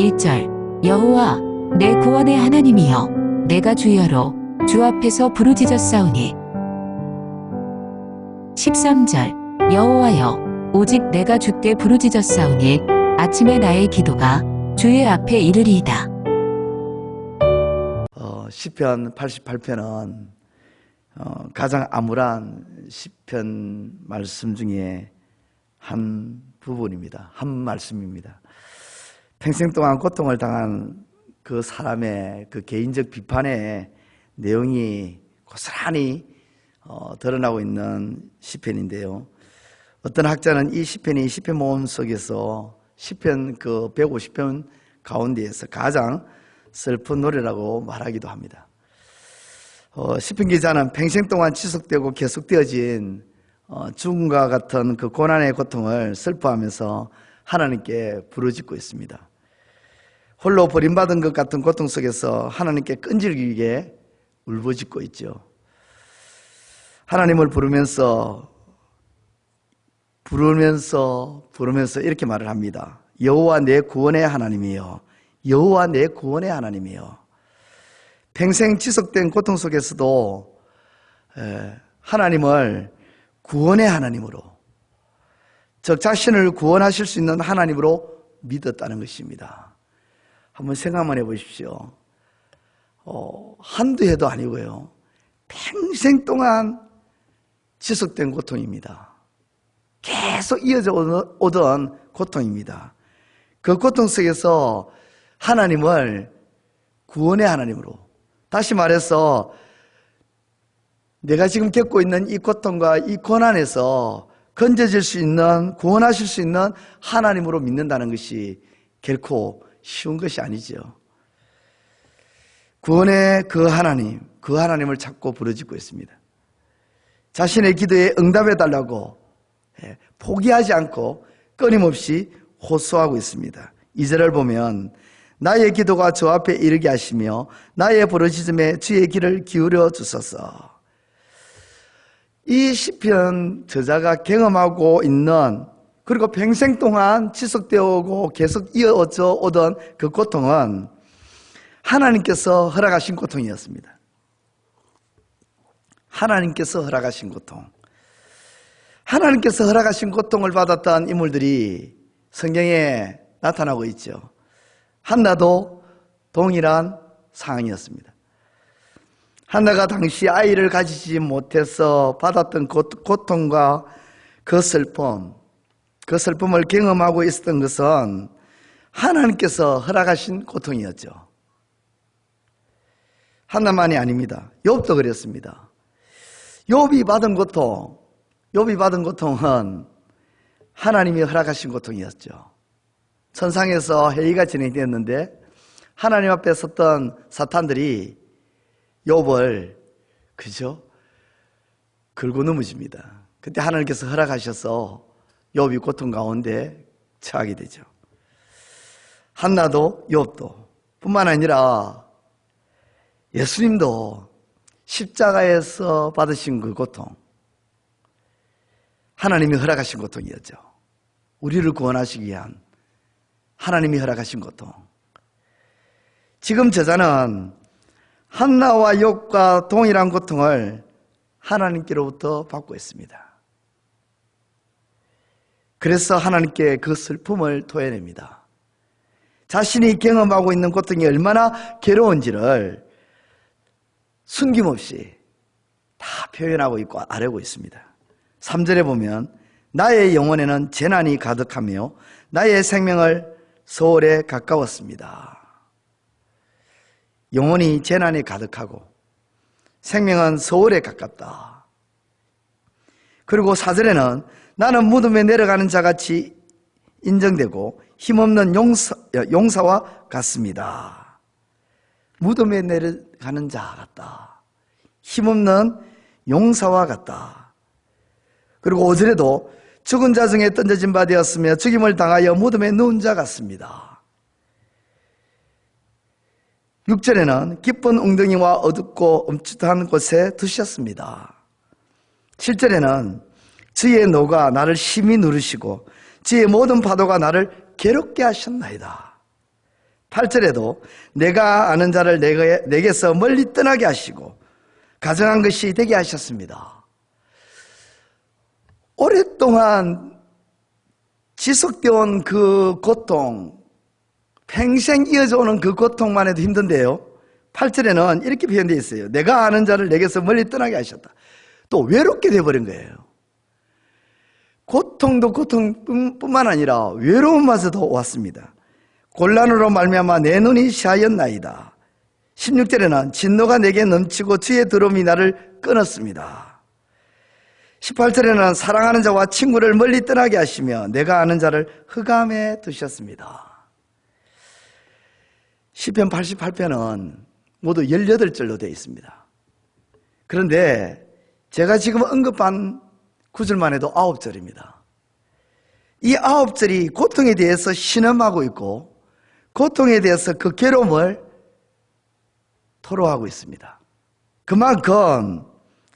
1절 여호와 내 구원의 하나님이여 내가 주여로 주 앞에서 부르짖었사오니 13절 여호와여 오직 내가 주께 부르짖었사오니 아침에 나의 기도가 주의 앞에 이르리이다. 시편 88편은 가장 암울한 시편 말씀 중에 한 부분입니다. 한 말씀입니다. 평생 동안 고통을 당한 그 사람의 그 개인적 비판의 내용이 고스란히 드러나고 있는 시편인데요. 어떤 학자는 이 시편이 시편 모음 속에서 시편 그 150편 가운데에서 가장 슬픈 노래라고 말하기도 합니다. 시편 기자는 평생 동안 지속되고 계속되어진 죽음과 같은 그 고난의 고통을 슬퍼하면서 하나님께 부르짖고 있습니다. 홀로 버림받은 것 같은 고통 속에서 하나님께 끈질기게 울부짖고 있죠. 하나님을 부르면서 이렇게 말을 합니다. 여호와 내 구원의 하나님이여, 여호와 내 구원의 하나님이여. 평생 지속된 고통 속에서도 하나님을 구원의 하나님으로, 즉 자신을 구원하실 수 있는 하나님으로 믿었다는 것입니다. 한번 생각만 해보십시오. 한두 해도 아니고요, 평생 동안 지속된 고통입니다. 계속 이어져 오던 고통입니다. 그 고통 속에서 하나님을 구원의 하나님으로, 다시 말해서 내가 지금 겪고 있는 이 고통과 이 고난에서 건져질 수 있는, 구원하실 수 있는 하나님으로 믿는다는 것이 결코 쉬운 것이 아니죠. 구원의 그 하나님을 찾고 부르짖고 있습니다. 자신의 기도에 응답해 달라고 포기하지 않고 끊임없이 호소하고 있습니다. 2절을 보면 나의 기도가 주 앞에 이르게 하시며 나의 부르짖음에 주의 귀를 기울여 주소서. 이 시편 저자가 경험하고 있는, 그리고 평생 동안 지속되어 오고 계속 이어져 오던 그 고통은 하나님께서 허락하신 고통이었습니다. 하나님께서 허락하신 고통. 하나님께서 허락하신 고통을 받았던 인물들이 성경에 나타나고 있죠. 한나도 동일한 상황이었습니다. 한나가 당시 아이를 가지지 못해서 받았던 고통과 그 슬픔을 경험하고 있었던 것은 하나님께서 허락하신 고통이었죠. 한나만이 아닙니다. 욥도 그랬습니다. 욥이 받은 고통은 하나님이 허락하신 고통이었죠. 천상에서 회의가 진행되었는데 하나님 앞에 섰던 사탄들이 욥을 긁고 넘어집니다. 그때 하나님께서 허락하셔서 욥이 고통 가운데 처하게 되죠. 한나도 욥도 뿐만 아니라 예수님도 십자가에서 받으신 그 고통, 하나님이 허락하신 고통이었죠. 우리를 구원하시기 위한 하나님이 허락하신 고통. 지금 저자는 한나와 욥과 동일한 고통을 하나님께로부터 받고 있습니다. 그래서 하나님께 그 슬픔을 토해냅니다. 자신이 경험하고 있는 고통이 얼마나 괴로운지를 숨김없이 다 표현하고 있고 아뢰고 있습니다. 3절에 보면 나의 영혼에는 재난이 가득하며 나의 생명을 소홀에 가까웠습니다. 영혼이 재난에 가득하고 생명은 소홀에 가깝다. 그리고 4절에는 나는 무덤에 내려가는 자같이 인정되고 힘없는 용사와 같습니다. 무덤에 내려가는 자 같다. 힘없는 용사와 같다. 그리고 5절에도 죽은 자 중에 던져진 바 되었으며 죽임을 당하여 무덤에 누운 자 같습니다. 6절에는 깊은 웅덩이와 어둡고 엄측한 곳에 두셨습니다. 7절에는 주의 노가 나를 심히 누르시고 주의 모든 파도가 나를 괴롭게 하셨나이다. 8절에도 내가 아는 자를 내게서 멀리 떠나게 하시고 가정한 것이 되게 하셨습니다. 오랫동안 지속되어 온 그 고통, 평생 이어져 오는 그 고통만 해도 힘든데요, 8절에는 이렇게 표현되어 있어요. 내가 아는 자를 내게서 멀리 떠나게 하셨다. 또 외롭게 되어버린 거예요. 고통도 고통뿐만 아니라 외로움마저도 왔습니다. 곤란으로 말미암아 내 눈이 시하였나이다. 16절에는 진노가 내게 넘치고 주의 더러움이 나를 끊었습니다. 18절에는 사랑하는 자와 친구를 멀리 떠나게 하시며 내가 아는 자를 흑암에 두셨습니다. 시편 88편은 모두 18절로 되어 있습니다. 그런데 제가 지금 언급한 구절만 해도 9절입니다. 이 9절이 고통에 대해서 신음하고 있고 고통에 대해서 그 괴로움을 토로하고 있습니다. 그만큼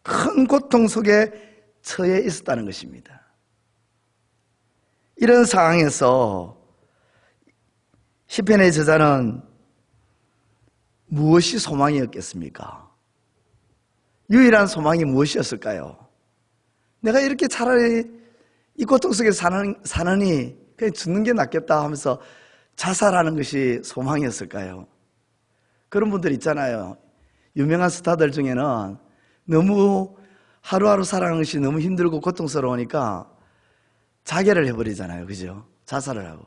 큰 고통 속에 처해 있었다는 것입니다. 이런 상황에서 시편의 저자는 무엇이 소망이었겠습니까? 유일한 소망이 무엇이었을까요? 내가 이렇게 차라리 이 고통 속에 사느니 그냥 죽는 게 낫겠다 하면서 자살하는 것이 소망이었을까요? 그런 분들 있잖아요. 유명한 스타들 중에는 너무 하루하루 살아가는 것이 너무 힘들고 고통스러우니까 자결을 해버리잖아요. 그죠? 자살을 하고.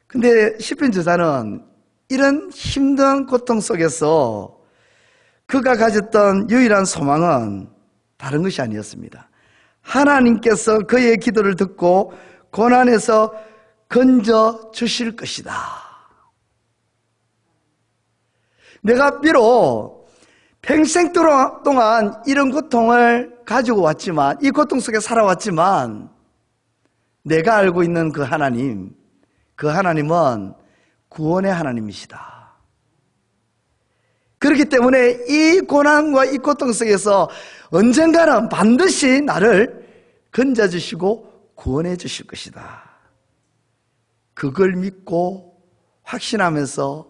근데 시편 저자는 이런 힘든 고통 속에서 그가 가졌던 유일한 소망은 다른 것이 아니었습니다. 하나님께서 그의 기도를 듣고 고난에서 건져 주실 것이다. 내가 비록 평생 동안 이런 고통을 가지고 왔지만, 이 고통 속에 살아왔지만, 내가 알고 있는 그 하나님은 구원의 하나님이시다. 그렇기 때문에 이 고난과 이 고통 속에서 언젠가는 반드시 나를 건져주시고 구원해 주실 것이다. 그걸 믿고 확신하면서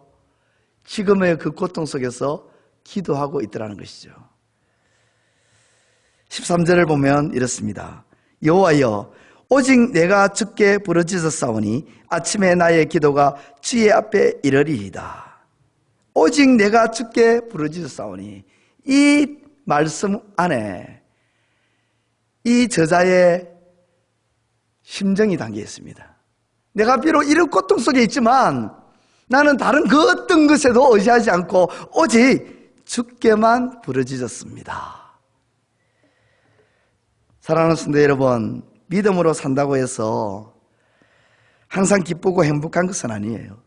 지금의 그 고통 속에서 기도하고 있더라는 것이죠. 13절을 보면 이렇습니다. 여호와여, 오직 내가 주께 부르짖었사오니 아침에 나의 기도가 주의 앞에 이르리이다. 오직 내가 주께 부르짖었사오니, 이 말씀 안에 이 저자의 심정이 담겨 있습니다. 내가 비록 이런 고통 속에 있지만 나는 다른 그 어떤 것에도 의지하지 않고 오직 주께만 부르짖었습니다. 사랑하는 성도 여러분, 믿음으로 산다고 해서 항상 기쁘고 행복한 것은 아니에요.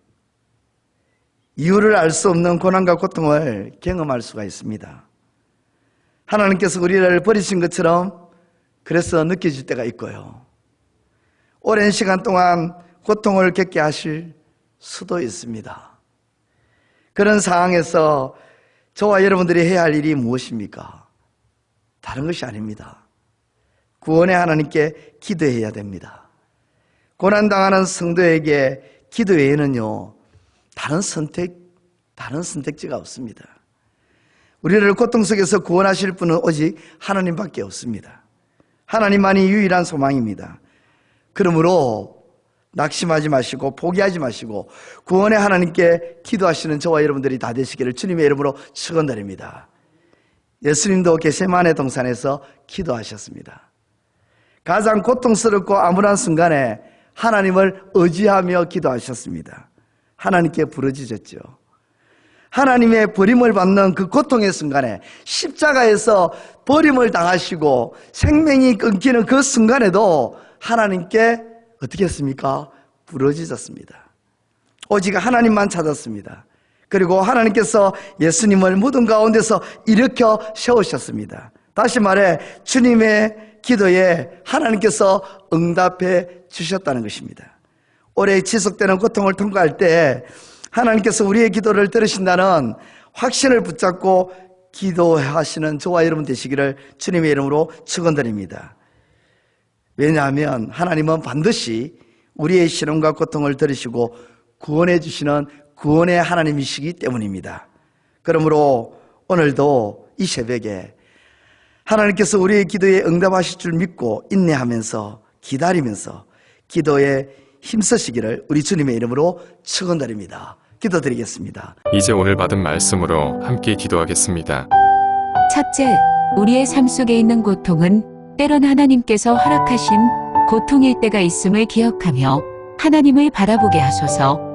이유를 알 수 없는 고난과 고통을 경험할 수가 있습니다. 하나님께서 우리를 버리신 것처럼 그래서 느껴질 때가 있고요. 오랜 시간 동안 고통을 겪게 하실 수도 있습니다. 그런 상황에서 저와 여러분들이 해야 할 일이 무엇입니까? 다른 것이 아닙니다. 구원의 하나님께 기도해야 됩니다. 고난당하는 성도에게 기도 외에는요, 다른 선택지가 없습니다. 우리를 고통 속에서 구원하실 분은 오직 하나님밖에 없습니다. 하나님만이 유일한 소망입니다. 그러므로 낙심하지 마시고 포기하지 마시고 구원의 하나님께 기도하시는 저와 여러분들이 다 되시기를 주님의 이름으로 축원드립니다. 예수님도 겟세마네 동산에서 기도하셨습니다. 가장 고통스럽고 암울한 순간에 하나님을 의지하며 기도하셨습니다. 하나님께 부르짖었죠. 하나님의 버림을 받는 그 고통의 순간에, 십자가에서 버림을 당하시고 생명이 끊기는 그 순간에도 하나님께 어떻게 했습니까? 부르짖었습니다. 오직 하나님만 찾았습니다. 그리고 하나님께서 예수님을 무덤 가운데서 일으켜 세우셨습니다. 다시 말해 주님의 기도에 하나님께서 응답해 주셨다는 것입니다. 오래 지속되는 고통을 통과할 때 하나님께서 우리의 기도를 들으신다는 확신을 붙잡고 기도하시는 저와 여러분 되시기를 주님의 이름으로 축원드립니다. 왜냐하면 하나님은 반드시 우리의 신음과 고통을 들으시고 구원해 주시는 구원의 하나님이시기 때문입니다. 그러므로 오늘도 이 새벽에 하나님께서 우리의 기도에 응답하실 줄 믿고 인내하면서 기다리면서 기도에 힘쓰시기를 우리 주님의 이름으로 축원드립니다. 기도드리겠습니다. 이제 오늘 받은 말씀으로 함께 기도하겠습니다. 첫째, 우리의 삶 속에 있는 고통은 때론 하나님께서 허락하신 고통일 때가 있음을 기억하며 하나님을 바라보게 하소서.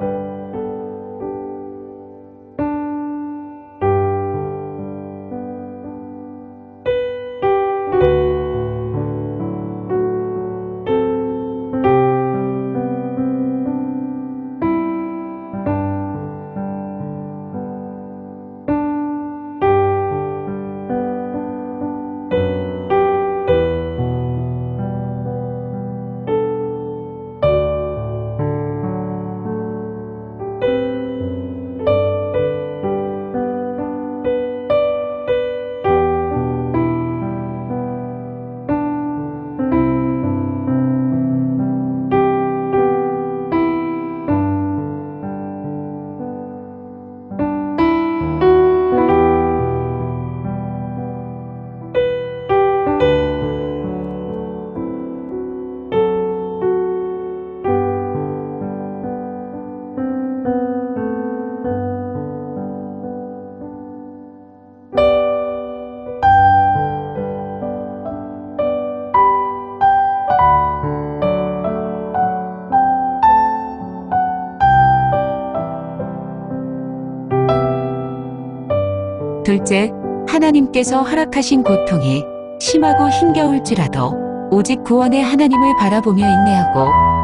둘째, 하나님께서 허락하신 고통이 심하고 힘겨울지라도 오직 구원의 하나님을 바라보며 인내하고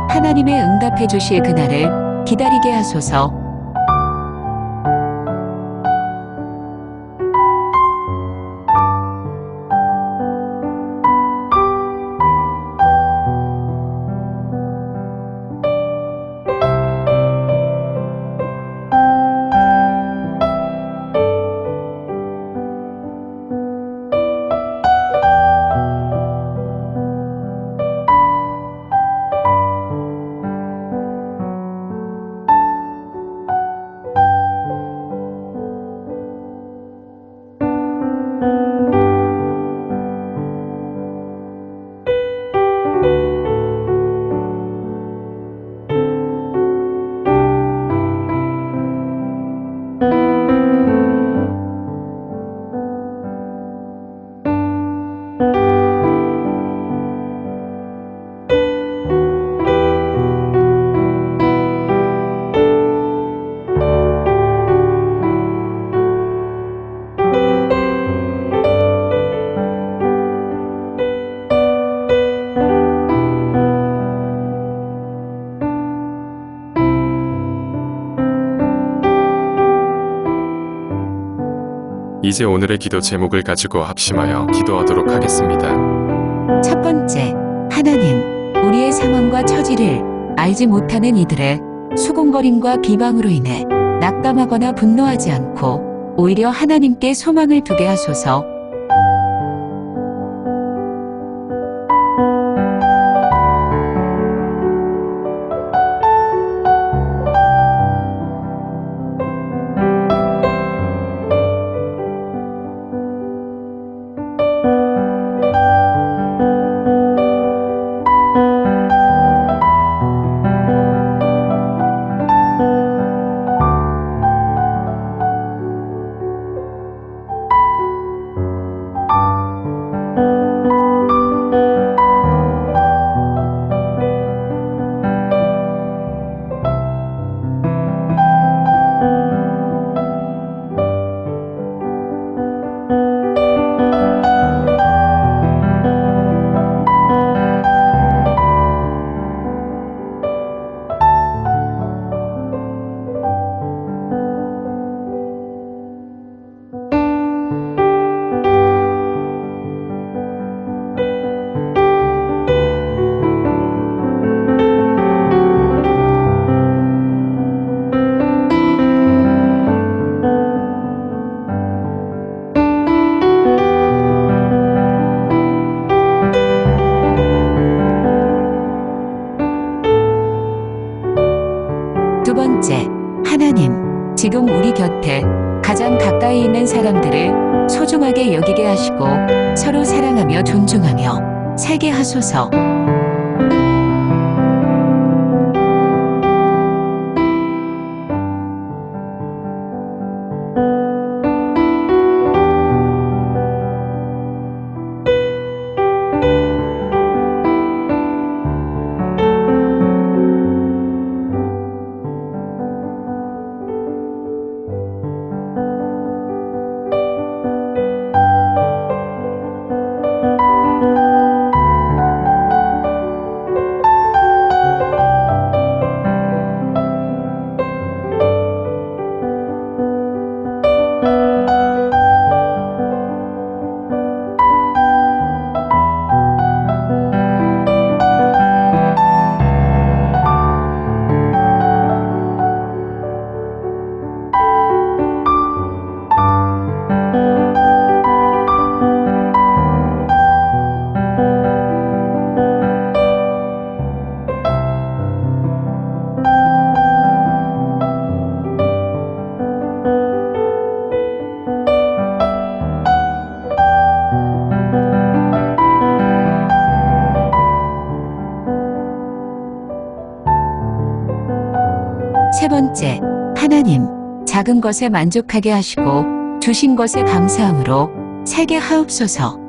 하나님의 응답해 주실 그날을 기다리게 하소서. 이제 오늘의 기도 제목을 가지고 합심하여 기도하도록 하겠습니다. 첫 번째, 하나님, 우리의 상황과 처지를 알지 못하는 이들의 수군거림과 비방으로 인해 낙담하거나 분노하지 않고 오히려 하나님께 소망을 두게 하소서. 곁에 가장 가까이 있는 사람들을 소중하게 여기게 하시고 서로 사랑하며 존중하며 살게 하소서. 세 번째, 하나님, 작은 것에 만족하게 하시고 주신 것에 감사함으로 살게 하옵소서.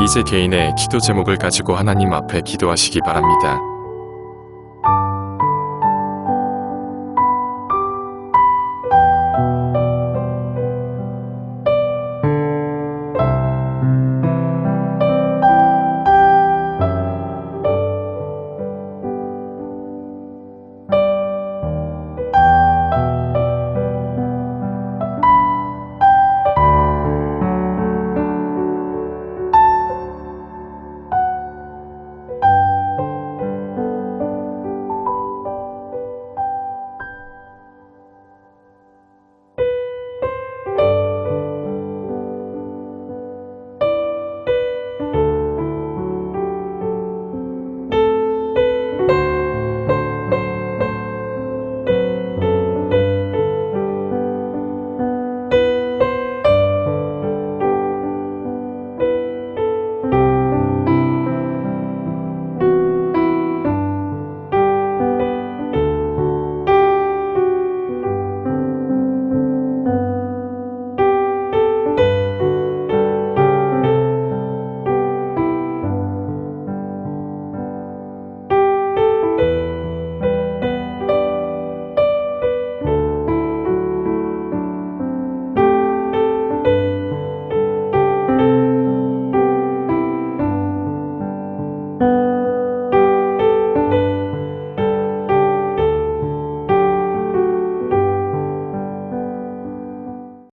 이제 개인의 기도 제목을 가지고 하나님 앞에 기도하시기 바랍니다.